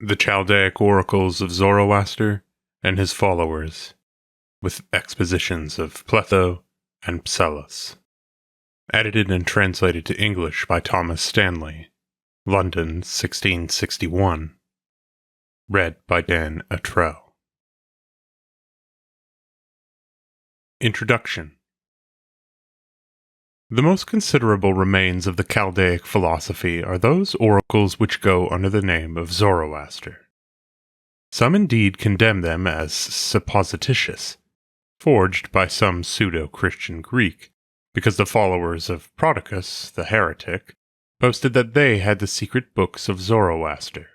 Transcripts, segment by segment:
The Chaldaic Oracles of Zoroaster and His Followers, with expositions of Pletho and Psellus. Edited and translated to English by Thomas Stanley, London, 1661. Read by Dan Attrell. Introduction. The most considerable remains of the Chaldaic philosophy are those oracles which go under the name of Zoroaster. Some indeed condemn them as supposititious, forged by some pseudo-Christian Greek, because the followers of Prodicus, the heretic, boasted that they had the secret books of Zoroaster.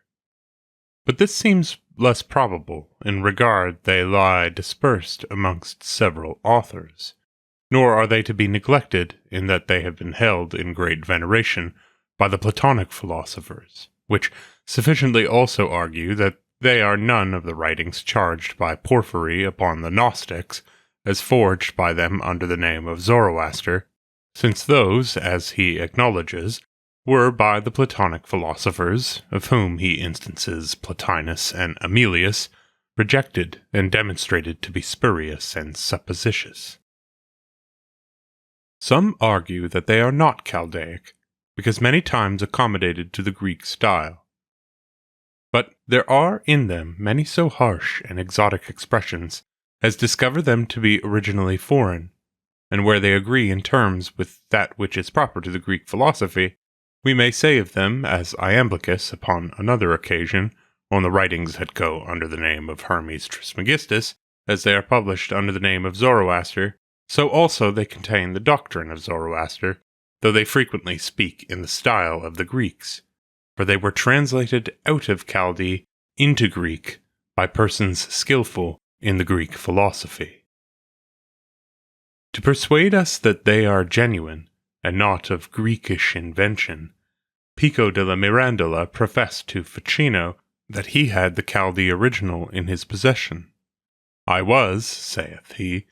But this seems less probable, in regard they lie dispersed amongst several authors. Nor are they to be neglected in that they have been held in great veneration by the Platonic philosophers, which sufficiently also argue that they are none of the writings charged by Porphyry upon the Gnostics as forged by them under the name of Zoroaster, since those, as he acknowledges, were by the Platonic philosophers, of whom he instances Plotinus and Amelius, rejected and demonstrated to be spurious and supposititious. Some argue that they are not Chaldaic, because many times accommodated to the Greek style. But there are in them many so harsh and exotic expressions as discover them to be originally foreign, and where they agree in terms with that which is proper to the Greek philosophy, we may say of them, as Iamblichus upon another occasion, on the writings that go under the name of Hermes Trismegistus, as they are published under the name of Zoroaster, so also they contain the doctrine of Zoroaster, though they frequently speak in the style of the Greeks, for they were translated out of Chaldee into Greek by persons skillful in the Greek philosophy. To persuade us that they are genuine, and not of Greekish invention, Pico della Mirandola professed to Ficino that he had the Chaldee original in his possession. I was, saith he,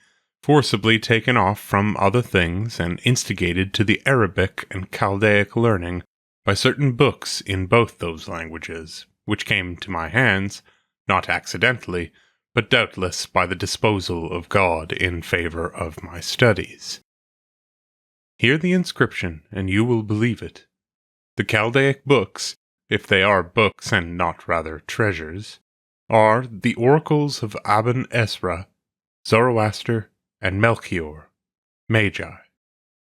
forcibly taken off from other things and instigated to the Arabic and Chaldaic learning by certain books in both those languages, which came to my hands, not accidentally, but doubtless by the disposal of God in favor of my studies. Hear the inscription, and you will believe it. The Chaldaic books, if they are books and not rather treasures, are the oracles of Aben Ezra, Zoroaster, and Melchior, Magi,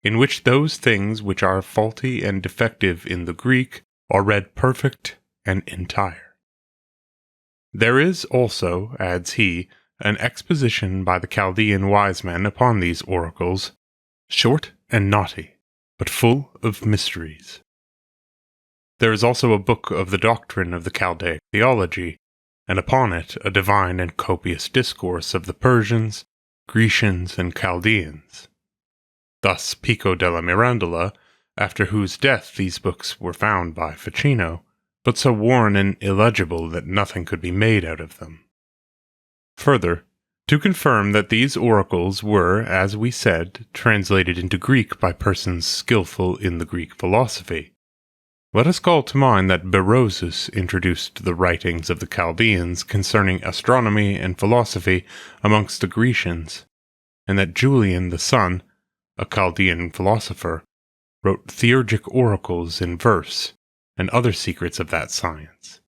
in which those things which are faulty and defective in the Greek are read perfect and entire. There is also, adds he, an exposition by the Chaldean wise men upon these oracles, short and knotty, but full of mysteries. There is also a book of the doctrine of the Chaldaic theology, and upon it a divine and copious discourse of the Persians, Grecians, and Chaldeans. Thus Pico della Mirandola, after whose death these books were found by Ficino, but so worn and illegible that nothing could be made out of them. Further, to confirm that these oracles were, as we said, translated into Greek by persons skillful in the Greek philosophy, let us call to mind that Berosus introduced the writings of the Chaldeans concerning astronomy and philosophy amongst the Grecians, and that Julian the son, a Chaldean philosopher, wrote theurgic oracles in verse, and other secrets of that science.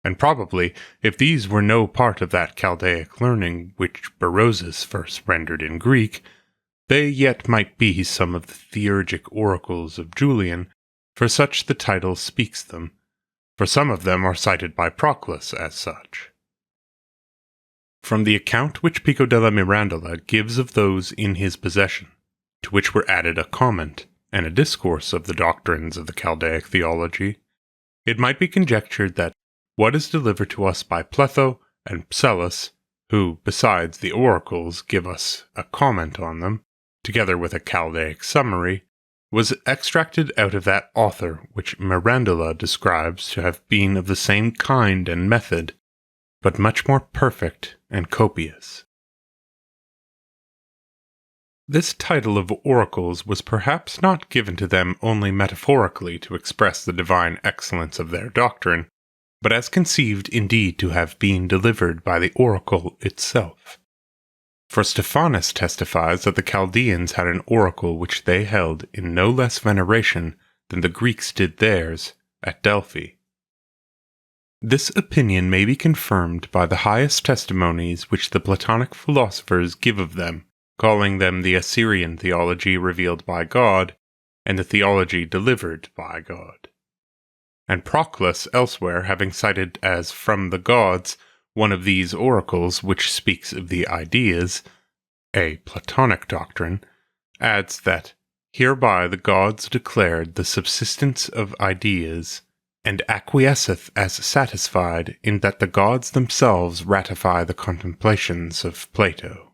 And probably, if these were no part of that Chaldaic learning which Berosus first rendered in Greek, they yet might be some of the theurgic oracles of Julian, for such the title speaks them, for some of them are cited by Proclus as such. From the account which Pico della Mirandola gives of those in his possession, to which were added a comment and a discourse of the doctrines of the Chaldaic theology, it might be conjectured that what is delivered to us by Pletho and Psellus, who, besides the oracles, give us a comment on them, together with a Chaldaic summary, was extracted out of that author which Mirandola describes to have been of the same kind and method, but much more perfect and copious. This title of oracles was perhaps not given to them only metaphorically to express the divine excellence of their doctrine, but as conceived indeed to have been delivered by the oracle itself. For Stephanus testifies that the Chaldeans had an oracle which they held in no less veneration than the Greeks did theirs at Delphi. This opinion may be confirmed by the highest testimonies which the Platonic philosophers give of them, calling them the Assyrian theology revealed by God, and the theology delivered by God. And Proclus elsewhere having cited as from the gods one of these oracles which speaks of the ideas, a Platonic doctrine, adds that hereby the gods declared the subsistence of ideas, and acquiesceth as satisfied in that the gods themselves ratify the contemplations of Plato.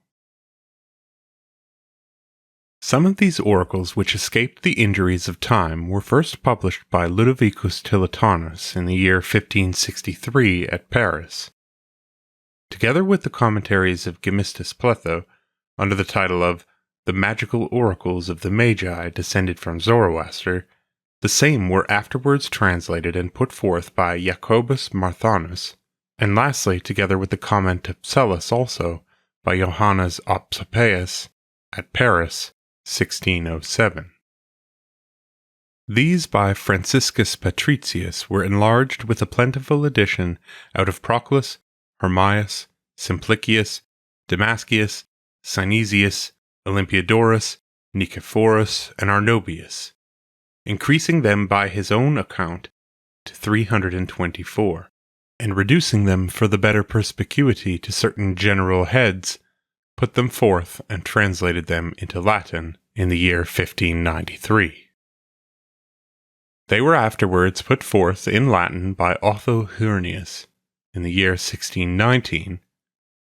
Some of these oracles which escaped the injuries of time were first published by Ludovicus Tilletanus in the year 1563 at Paris. Together with the commentaries of Gemistus Pletho, under the title of The Magical Oracles of the Magi Descended from Zoroaster, the same were afterwards translated and put forth by Jacobus Marthanus, and lastly, together with the comment of Psellus also, by Johannes Opsapeus at Paris, 1607. These by Franciscus Patricius were enlarged with a plentiful addition out of Proclus, Hermias, Simplicius, Damascius, Synesius, Olympiodorus, Nicephorus, and Arnobius, increasing them by his own account to 324, and reducing them for the better perspicuity to certain general heads, put them forth and translated them into Latin in the year 1593. They were afterwards put forth in Latin by Otho Heurnius in the year 1619,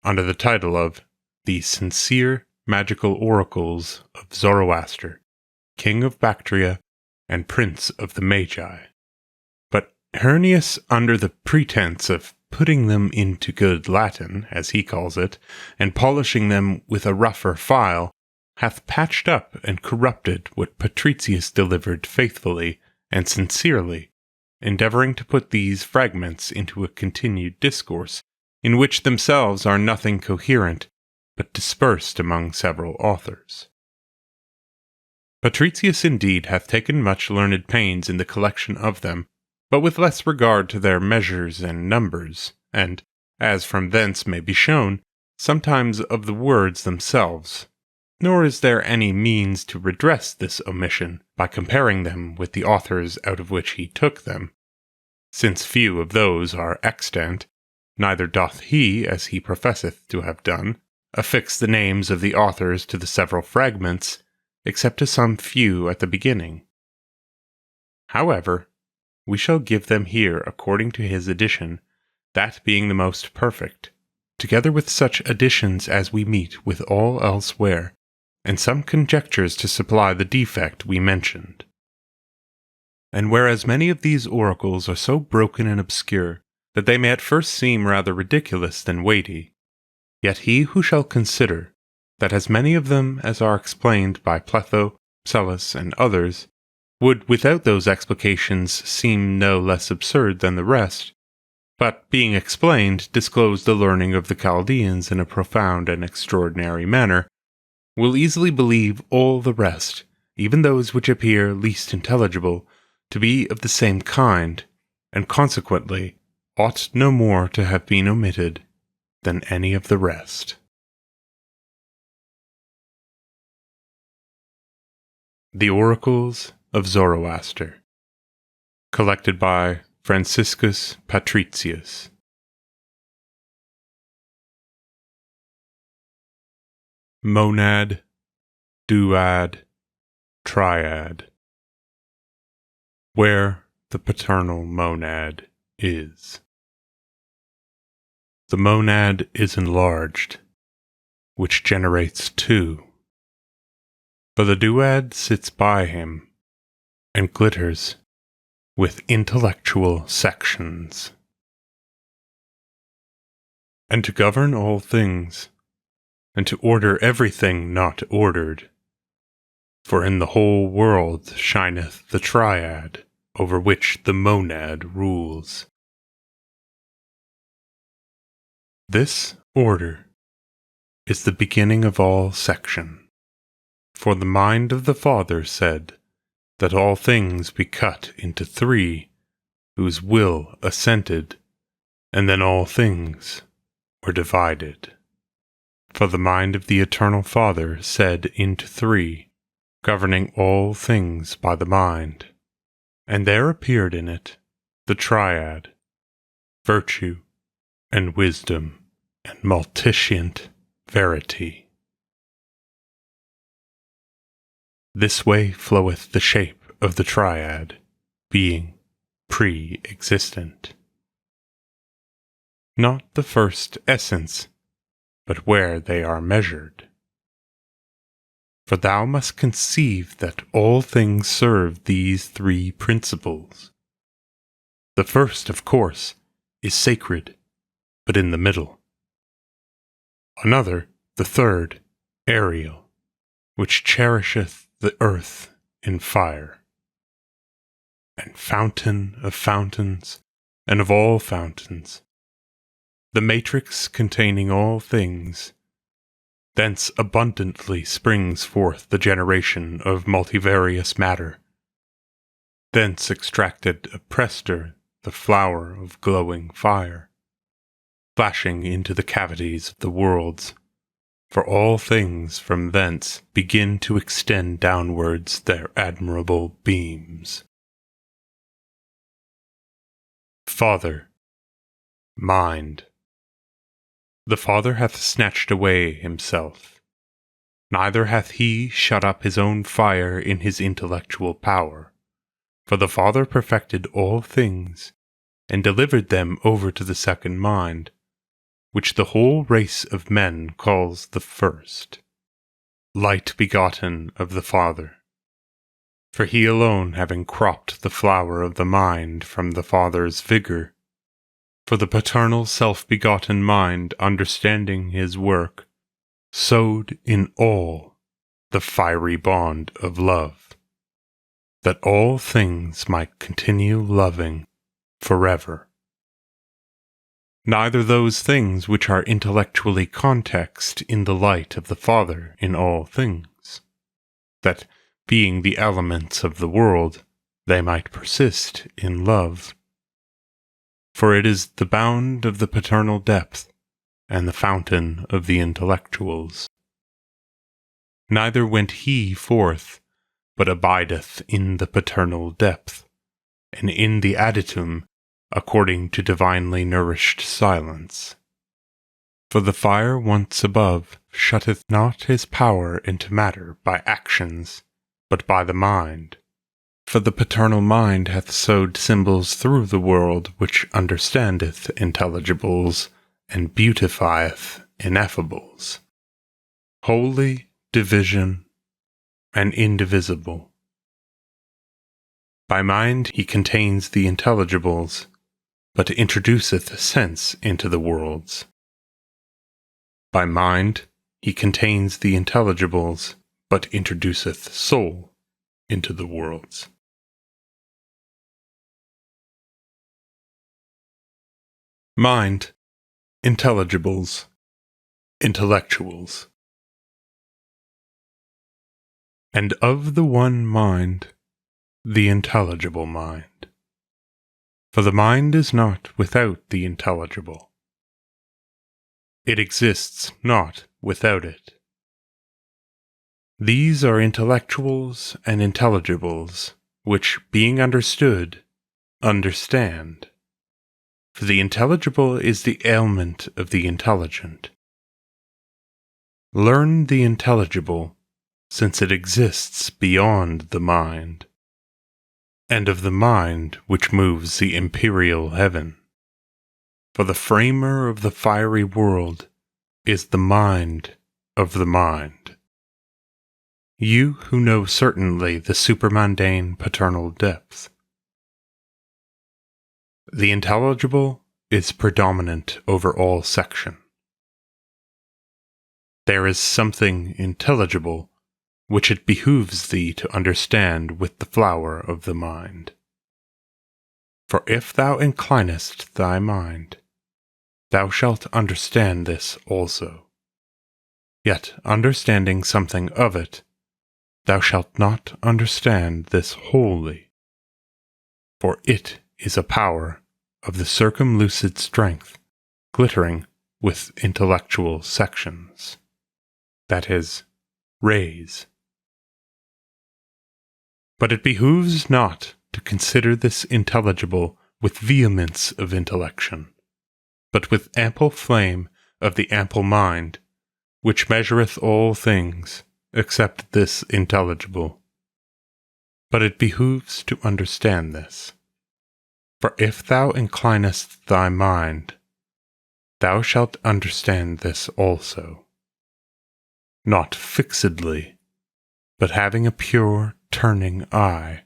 under the title of The Sincere Magical Oracles of Zoroaster, King of Bactria and Prince of the Magi. But Heurnius, under the pretense of putting them into good Latin, as he calls it, and polishing them with a rougher file, hath patched up and corrupted what Patricius delivered faithfully and sincerely, endeavoring to put these fragments into a continued discourse, in which themselves are nothing coherent, but dispersed among several authors. Patricius indeed hath taken much learned pains in the collection of them, but with less regard to their measures and numbers, and, as from thence may be shown, sometimes of the words themselves. Nor is there any means to redress this omission by comparing them with the authors out of which he took them. Since few of those are extant, neither doth he, as he professeth to have done, affix the names of the authors to the several fragments, except to some few at the beginning. However, we shall give them here according to his edition, that being the most perfect, together with such additions as we meet with all elsewhere, and some conjectures to supply the defect we mentioned. And whereas many of these oracles are so broken and obscure that they may at first seem rather ridiculous than weighty, yet he who shall consider that as many of them as are explained by Pletho, Psellus, and others, would without those explications seem no less absurd than the rest, but being explained disclose the learning of the Chaldeans in a profound and extraordinary manner, will easily believe all the rest, even those which appear least intelligible, to be of the same kind, and consequently ought no more to have been omitted than any of the rest. The Oracles of Zoroaster, collected by Franciscus Patricius. Monad, duad, triad. Where the paternal monad is. The monad is enlarged, which generates two. For the duad sits by him, and glitters with intellectual sections. And to govern all things, and to order everything not ordered. For in the whole world shineth the triad, over which the monad rules. This order is the beginning of all section. For the mind of the Father said that all things be cut into three, whose will assented, and then all things were divided. For the mind of the Eternal Father said into three, governing all things by the mind. And there appeared in it the triad, virtue, and wisdom, and multitient verity. This way floweth the shape of the triad, being pre-existent. Not the first essence, but where they are measured. For thou must conceive that all things serve these three principles. The first, of course, is sacred, but in the middle. Another, the third, aerial, which cherisheth the earth in fire. And fountain of fountains, and of all fountains, the matrix containing all things. Thence abundantly springs forth the generation of multivarious matter. Thence extracted a Prester, the flower of glowing fire, flashing into the cavities of the worlds. For all things from thence begin to extend downwards their admirable beams. Father, mind. The Father hath snatched away himself. Neither hath he shut up his own fire in his intellectual power. For the Father perfected all things, and delivered them over to the second mind, which the whole race of men calls the first, light begotten of the Father. For he alone having cropped the flower of the mind from the Father's vigor, for the paternal self-begotten mind, understanding his work, sowed in all the fiery bond of love, that all things might continue loving forever. Neither those things which are intellectually context in the light of the Father in all things, that, being the elements of the world, they might persist in love. For it is the bound of the paternal depth, and the fountain of the intellectuals. Neither went he forth, but abideth in the paternal depth, and in the additum, according to divinely nourished silence. For the fire once above shutteth not his power into matter by actions, but by the mind. For the paternal mind hath sowed symbols through the world, which understandeth intelligibles, and beautifieth ineffables. Holy division and indivisible. By mind he contains the intelligibles, but introduceth sense into the worlds. By mind he contains the intelligibles, but introduceth soul into the worlds. Mind, intelligibles, intellectuals. And of the one mind, the intelligible mind. For the mind is not without the intelligible. It exists not without it. These are intellectuals and intelligibles, which, being understood, understand. For the intelligible is the ailment of the intelligent. Learn the intelligible, since it exists beyond the mind, and of the mind which moves the imperial heaven. For the framer of the fiery world is the mind of the mind. You who know certainly the supermundane paternal depth. The intelligible is predominant over all section. There is something intelligible which it behooves thee to understand with the flower of the mind. For if thou inclinest thy mind, thou shalt understand this also. Yet, understanding something of it, thou shalt not understand this wholly. For it is a power of the circumlucid strength, glittering with intellectual sections. That is, rays. But it behooves not to consider this intelligible with vehemence of intellection, but with ample flame of the ample mind, which measureth all things, except this intelligible. But it behooves to understand this. For if thou inclinest thy mind, thou shalt understand this also. Not fixedly, but having a pure turning eye,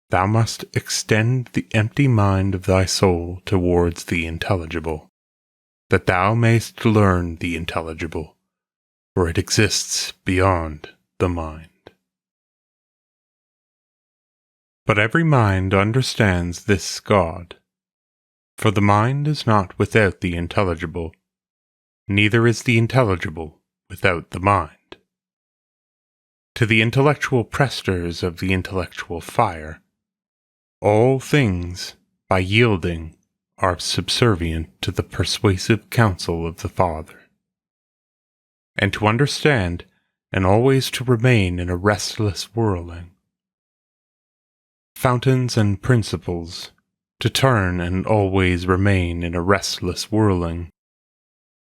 thou must extend the empty mind of thy soul towards the intelligible, that thou mayst learn the intelligible, for it exists beyond the mind. But every mind understands this God, for the mind is not without the intelligible, neither is the intelligible without the mind. To the intellectual presters of the intellectual fire, all things, by yielding, are subservient to the persuasive counsel of the Father. And to understand, and always to remain in a restless whirling. Fountains and principles, to turn and always remain in a restless whirling,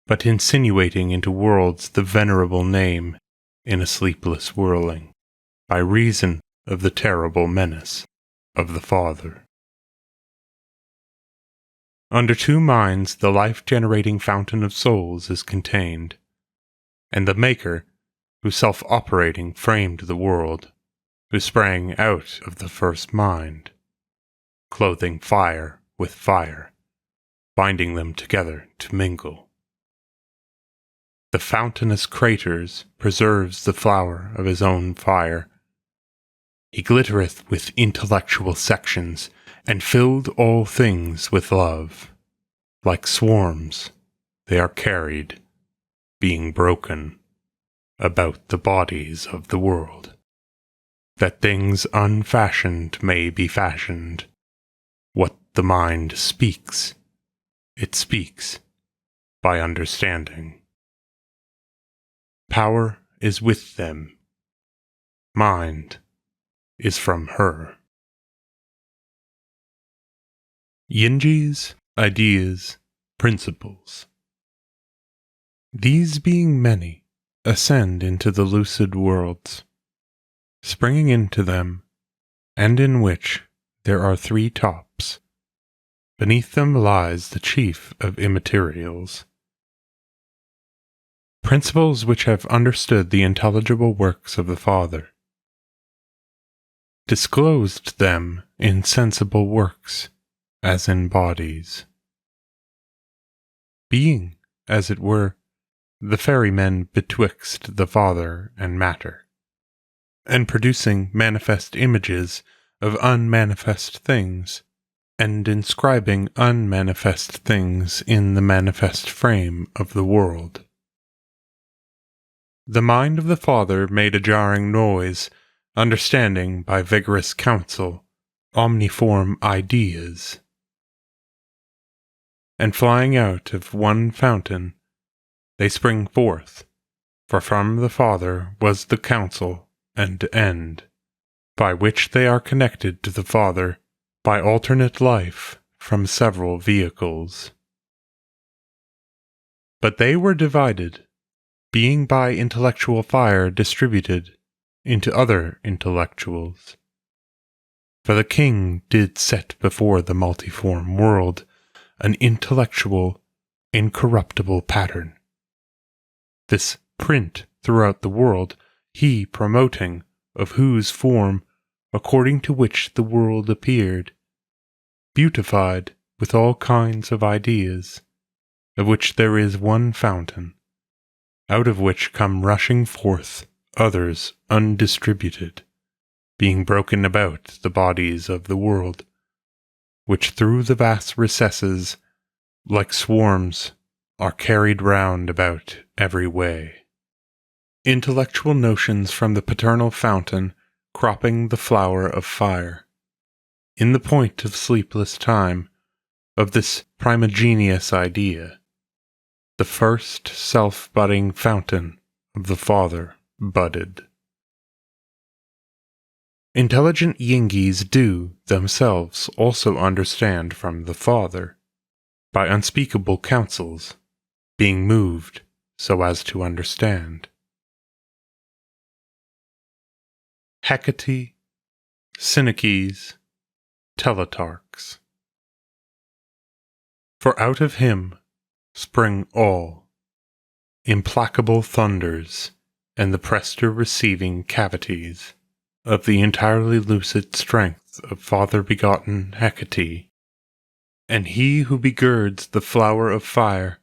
but insinuating into worlds the venerable name in a sleepless whirling, by reason of the terrible menace of the Father. Under two minds the life-generating fountain of souls is contained, and the Maker, who self-operating framed the world, who sprang out of the first mind, clothing fire with fire, binding them together to mingle. The fountainous craters preserves the flower of his own fire. He glittereth with intellectual sections, and filled all things with love. Like swarms, they are carried, being broken, about the bodies of the world, that things unfashioned may be fashioned. What the mind speaks, it speaks by understanding. Power is with them. Mind is from her. Yinji's ideas, principles. These being many, ascend into the lucid worlds, springing into them, and in which there are three tops. Beneath them lies the chief of immaterials. Principles which have understood the intelligible works of the Father, disclosed them in sensible works, as in bodies, being, as it were, the ferrymen betwixt the Father and matter, and producing manifest images of unmanifest things, and inscribing unmanifest things in the manifest frame of the world. The mind of the Father made a jarring noise, understanding by vigorous counsel omniform ideas. And flying out of one fountain, they spring forth, for from the Father was the counsel and end, by which they are connected to the Father by alternate life from several vehicles. But they were divided, being by intellectual fire distributed into other intellectuals. For the King did set before the multiform world an intellectual, incorruptible pattern. This print throughout the world he promoting, of whose form, according to which the world appeared, beautified with all kinds of ideas, of which there is one fountain, out of which come rushing forth others undistributed, being broken about the bodies of the world, which through the vast recesses like swarms, are carried round about every way. Intellectual notions from the paternal fountain, cropping the flower of fire. In the point of sleepless time, of this primogenious idea, the first self-budding fountain of the Father budded. Intelligent Yingis do, themselves, also understand from the Father, by unspeakable counsels, being moved so as to understand. Hecate, Synechis, Teletarchs. For out of him spring all, implacable thunders, and the prester-receiving cavities of the entirely lucid strength of Father-begotten Hecate, and he who begirds the flower of fire,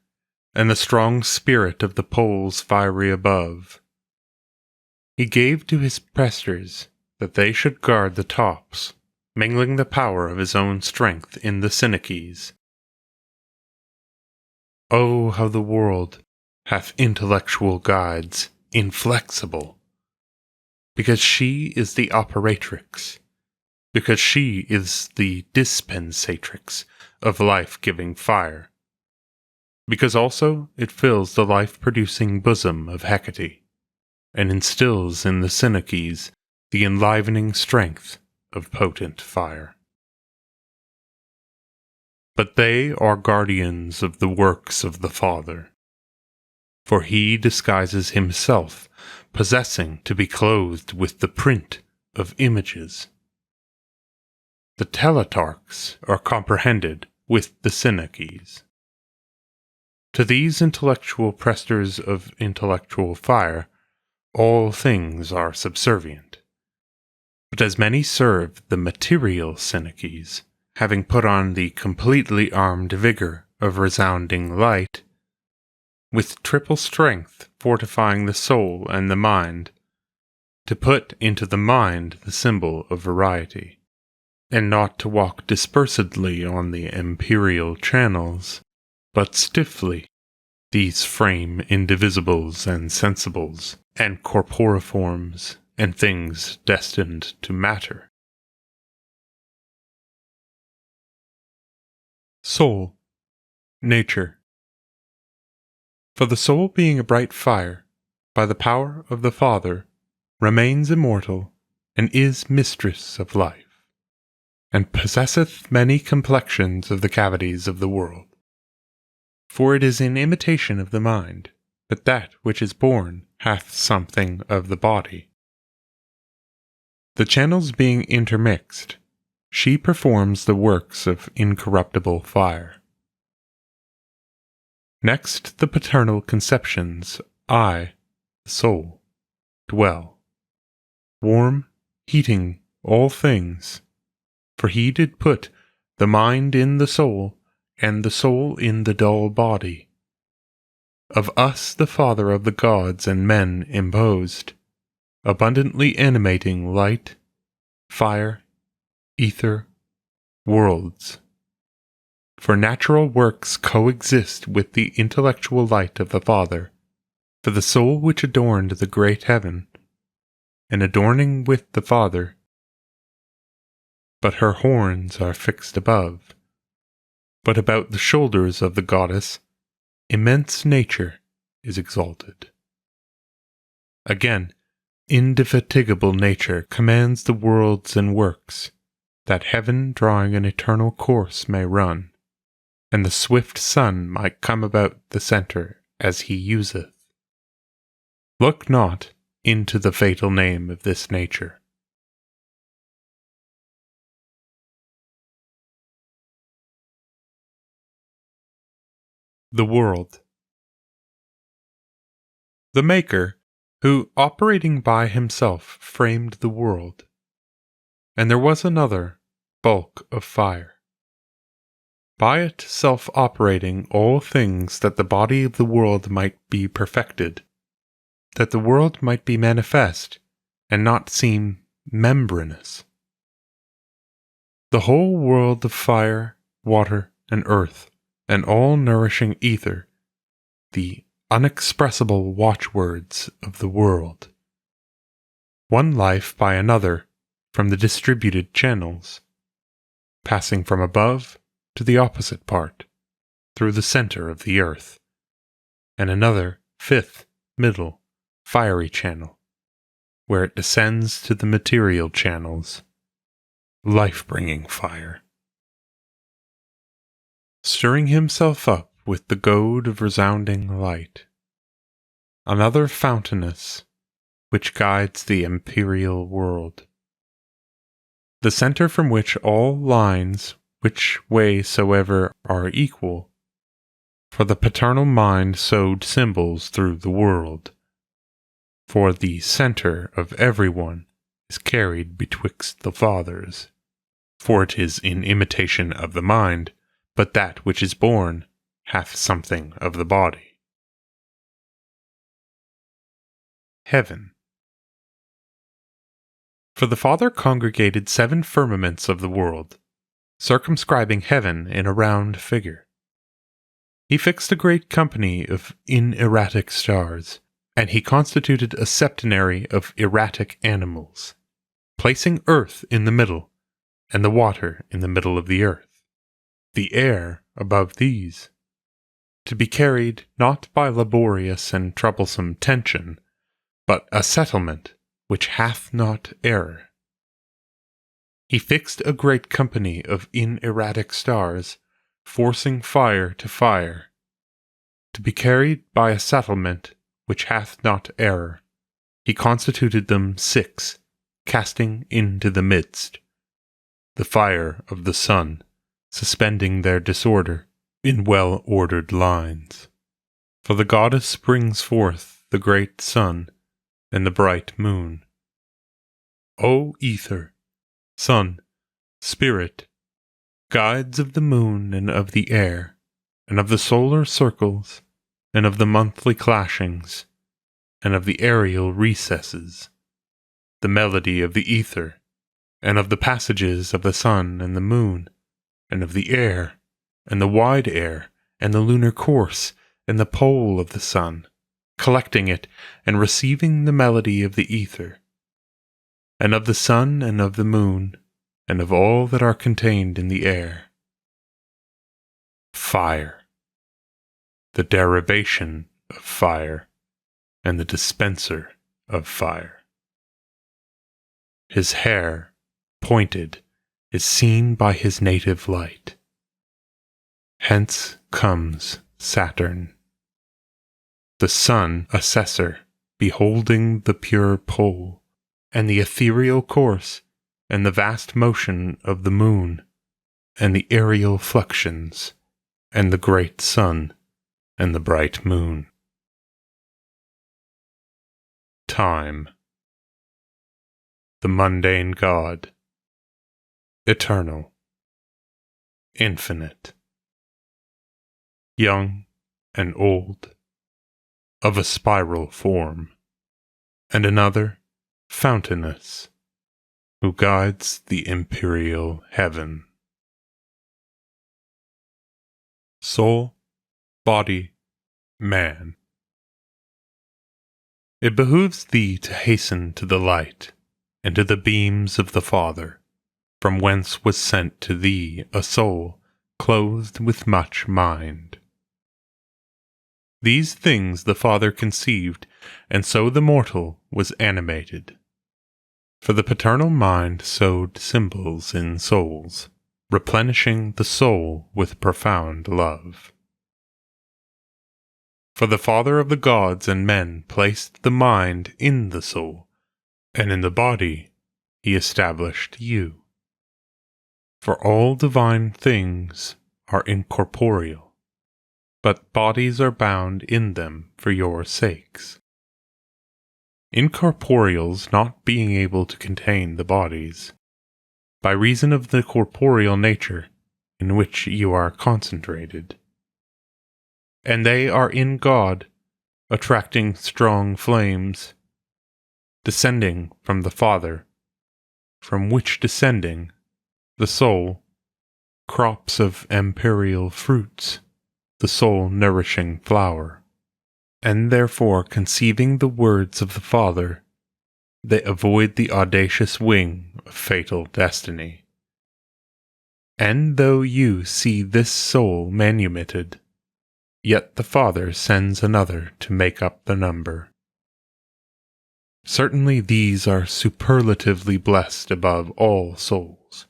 and the strong spirit of the poles fiery above. He gave to his presters that they should guard the tops, mingling the power of his own strength in the Synechis. Oh, how the world hath intellectual guides, inflexible, because she is the operatrix, because she is the dispensatrix of life-giving fire, because also it fills the life-producing bosom of Hecate, and instills in the Synechis the enlivening strength of potent fire. But they are guardians of the works of the Father, for he disguises himself, possessing to be clothed with the print of images. The Teletarchs are comprehended with the Synechis. To these intellectual presters of intellectual fire, all things are subservient. But as many serve the material Synechis, having put on the completely armed vigor of resounding light, with triple strength fortifying the soul and the mind, to put into the mind the symbol of variety, and not to walk dispersedly on the imperial channels, but stiffly, these frame indivisibles and sensibles, and corporiforms, and things destined to matter. Soul, nature. For the soul being a bright fire, by the power of the Father, remains immortal, and is mistress of life, and possesseth many complexions of the cavities of the world. For it is in imitation of the mind, that that which is born hath something of the body. The channels being intermixed, she performs the works of incorruptible fire. Next the paternal conceptions, I, the soul, dwell, warm, heating all things, for he did put the mind in the soul, and the soul in the dull body. Of us the Father of the gods and men imposed, abundantly animating light, fire, ether, worlds. For natural works coexist with the intellectual light of the Father, for the soul which adorned the great heaven, and adorning with the Father, but her horns are fixed above. But about the shoulders of the goddess, immense nature is exalted. Again, indefatigable nature commands the worlds and works, that heaven drawing an eternal course may run, and the swift sun might come about the centre as he useth. Look not into the fatal name of this nature. The world. The Maker, who operating by himself framed the world, and there was another, bulk of fire. By it self-operating all things that the body of the world might be perfected, that the world might be manifest, and not seem membranous. The whole world of fire, water, and earth and all-nourishing ether, the unexpressible watchwords of the world. One life by another from the distributed channels, passing from above to the opposite part, through the center of the earth, and another fifth, middle, fiery channel, where it descends to the material channels, life-bringing fire. Stirring himself up with the goad of resounding light, another fountainess which guides the imperial world, the center from which all lines which way soever are equal, for the paternal mind sowed symbols through the world, for the center of everyone is carried betwixt the fathers, for it is in imitation of the mind, but that which is born hath something of the body. Heaven. For the Father congregated 7 firmaments of the world, circumscribing heaven in a round figure. He fixed a great company of inerratic stars, and he constituted a septenary of erratic animals, placing earth in the middle, and the water in the middle of the earth, the air above these, to be carried not by laborious and troublesome tension, but a settlement which hath not error. He fixed a great company of inerratic stars, forcing fire to fire, to be carried by a settlement which hath not error. He constituted them 6, casting into the midst the fire of the sun, suspending their disorder in well-ordered lines. For the goddess brings forth the great sun and the bright moon. O ether, sun, spirit, guides of the moon and of the air, and of the solar circles, and of the monthly clashings, and of the aerial recesses, the melody of the ether, and of the passages of the sun and the moon, and of the air, and the wide air, and the lunar course, and the pole of the sun, collecting it and receiving the melody of the ether, and of the sun and of the moon, and of all that are contained in the air. Fire, the derivation of fire, and the dispenser of fire. His hair, pointed, is seen by his native light. Hence comes Saturn, the sun assessor, beholding the pure pole, and the ethereal course, and the vast motion of the moon, and the aerial fluxions, and the great sun, and the bright moon. Time, the mundane God, eternal, infinite, young and old, of a spiral form, and another fountainous, who guides the imperial heaven. Soul, body, man. It behooves thee to hasten to the light, and to the beams of the Father, from whence was sent to thee a soul clothed with much mind. These things the Father conceived, and so the mortal was animated. For the paternal mind sowed symbols in souls, replenishing the soul with profound love. For the Father of the gods and men placed the mind in the soul, and in the body he established you. For all divine things are incorporeal, but bodies are bound in them for your sakes. Incorporeals not being able to contain the bodies, by reason of the corporeal nature in which you are concentrated. And they are in God, attracting strong flames, descending from the Father, from which descending, the soul, crops of imperial fruits, the soul-nourishing flower, and therefore conceiving the words of the Father, they avoid the audacious wing of fatal destiny. And though you see this soul manumitted, yet the Father sends another to make up the number. Certainly these are superlatively blessed above all souls.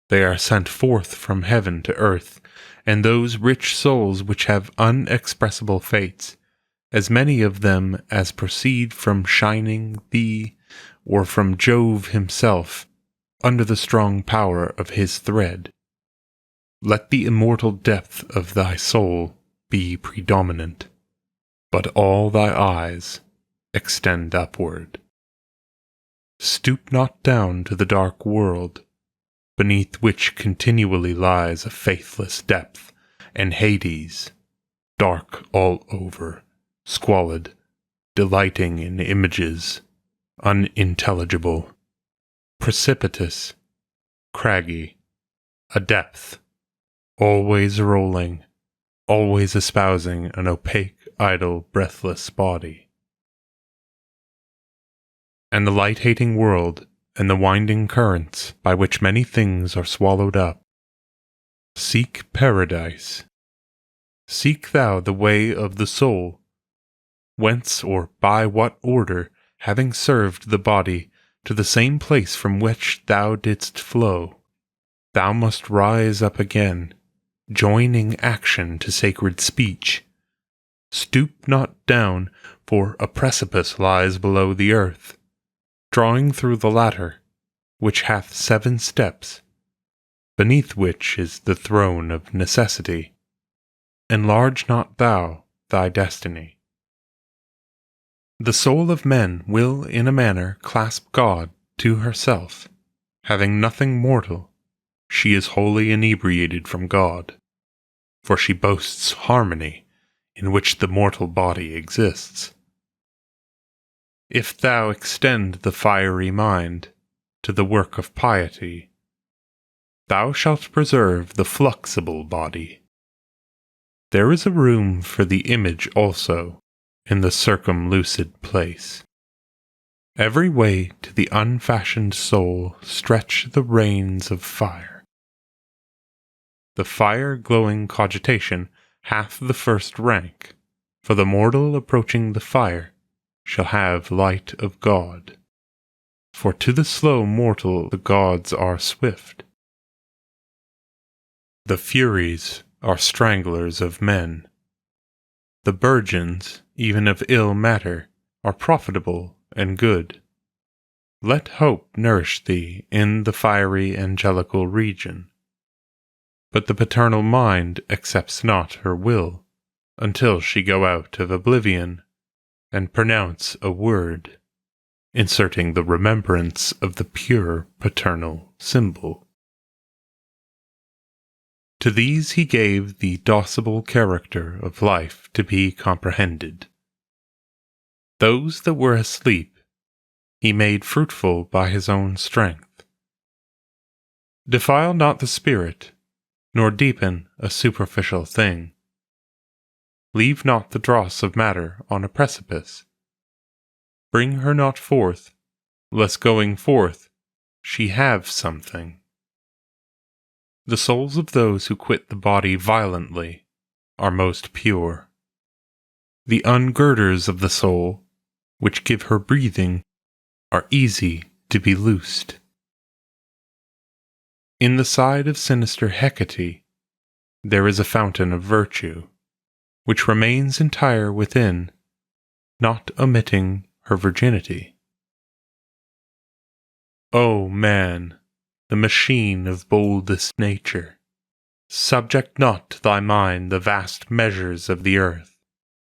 They are sent forth from heaven to earth, and those rich souls which have unexpressible fates, as many of them as proceed from shining thee, or from Jove himself, under the strong power of his thread. Let the immortal depth of thy soul be predominant, but all thy eyes extend upward. Stoop not down to the dark world, beneath which continually lies a faithless depth, and Hades, dark all over, squalid, delighting in images, unintelligible, precipitous, craggy, a depth, always rolling, always espousing an opaque, idle, breathless body. And the light-hating world, and the winding currents by which many things are swallowed up. Seek paradise. Seek thou the way of the soul, whence or by what order, having served the body to the same place from which thou didst flow, thou must rise up again, joining action to sacred speech. Stoop not down, for a precipice lies below the earth, drawing through the ladder, which hath 7 steps, beneath which is the throne of necessity. Enlarge not thou thy destiny. The soul of men will in a manner clasp God to herself. Having nothing mortal, she is wholly inebriated from God, for she boasts harmony in which the mortal body exists. If thou extend the fiery mind to the work of piety, thou shalt preserve the flexible body. There is a room for the image also in the circumlucid place. Every way to the unfashioned soul stretch the reins of fire. The fire-glowing cogitation hath the first rank, for the mortal approaching the fire shall have light of God. For to the slow mortal the gods are swift. The Furies are stranglers of men. The burgeons, even of ill matter, are profitable and good. Let hope nourish thee in the fiery angelical region. But the paternal mind accepts not her will, until she go out of oblivion, and pronounce a word, inserting the remembrance of the pure paternal symbol. To these he gave the docible character of life to be comprehended. Those that were asleep he made fruitful by his own strength. Defile not the spirit, nor deepen a superficial thing. Leave not the dross of matter on a precipice. Bring her not forth, lest going forth she have something. The souls of those who quit the body violently are most pure. The ungirders of the soul, which give her breathing, are easy to be loosed. In the side of sinister Hecate there is a fountain of virtue, which remains entire within, not omitting her virginity. O man, the machine of boldest nature, subject not to thy mind the vast measures of the earth,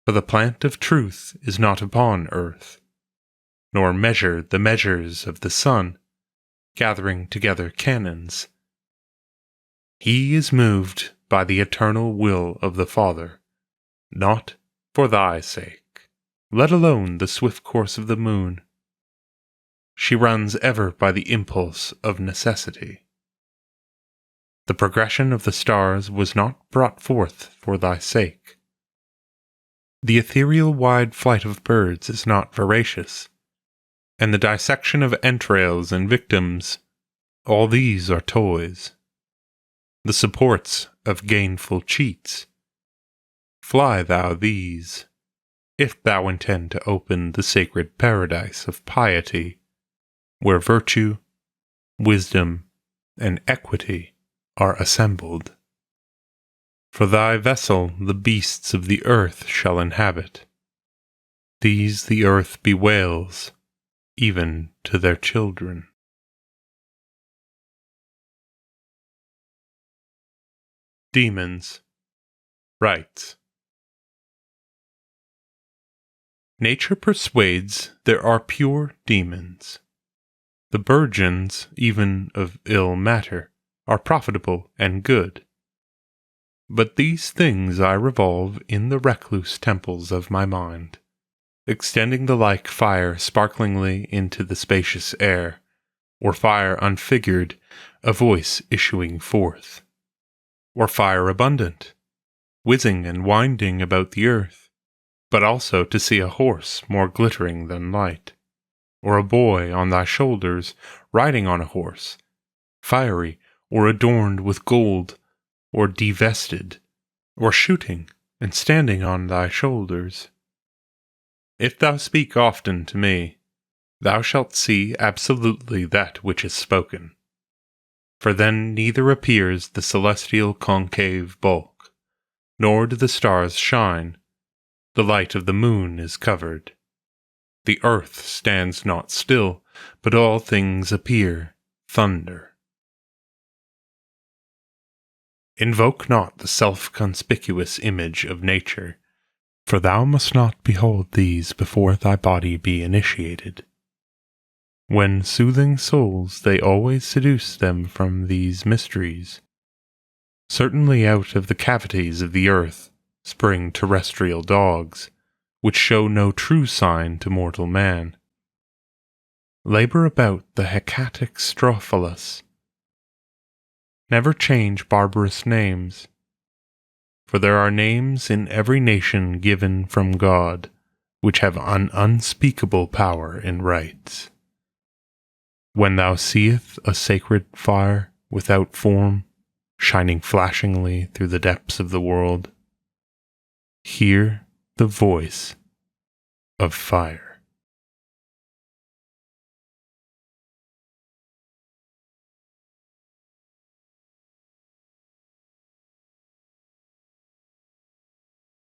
for the plant of truth is not upon earth, nor measure the measures of the sun, gathering together cannons. He is moved by the eternal will of the Father, not for thy sake, let alone the swift course of the moon. She runs ever by the impulse of necessity. The progression of the stars was not brought forth for thy sake. The ethereal wide flight of birds is not voracious, and the dissection of entrails and victims, all these are toys, the supports of gainful cheats. Fly thou these, if thou intend to open the sacred paradise of piety, where virtue, wisdom, and equity are assembled. For thy vessel the beasts of the earth shall inhabit. These the earth bewails, even to their children. Demons. Rites. Nature persuades there are pure demons. The burgeons, even of ill matter, are profitable and good. But these things I revolve in the recluse temples of my mind, extending the like fire sparklingly into the spacious air, or fire unfigured, a voice issuing forth, or fire abundant, whizzing and winding about the earth, but also to see a horse more glittering than light, or a boy on thy shoulders riding on a horse, fiery or adorned with gold, or divested, or shooting and standing on thy shoulders. If thou speak often to me, thou shalt see absolutely that which is spoken. For then neither appears the celestial concave bulk, nor do the stars shine. The light of the moon is covered. The earth stands not still, but all things appear thunder. Invoke not the self-conspicuous image of nature, for thou must not behold these before thy body be initiated. When soothing souls, they always seduce them from these mysteries. Certainly out of the cavities of the earth spring terrestrial dogs, which show no true sign to mortal man. Labor about the hecatic Strophilos. Never change barbarous names, for there are names in every nation given from God, which have an unspeakable power in rites. When thou seest a sacred fire without form, shining flashingly through the depths of the world, hear the voice of fire.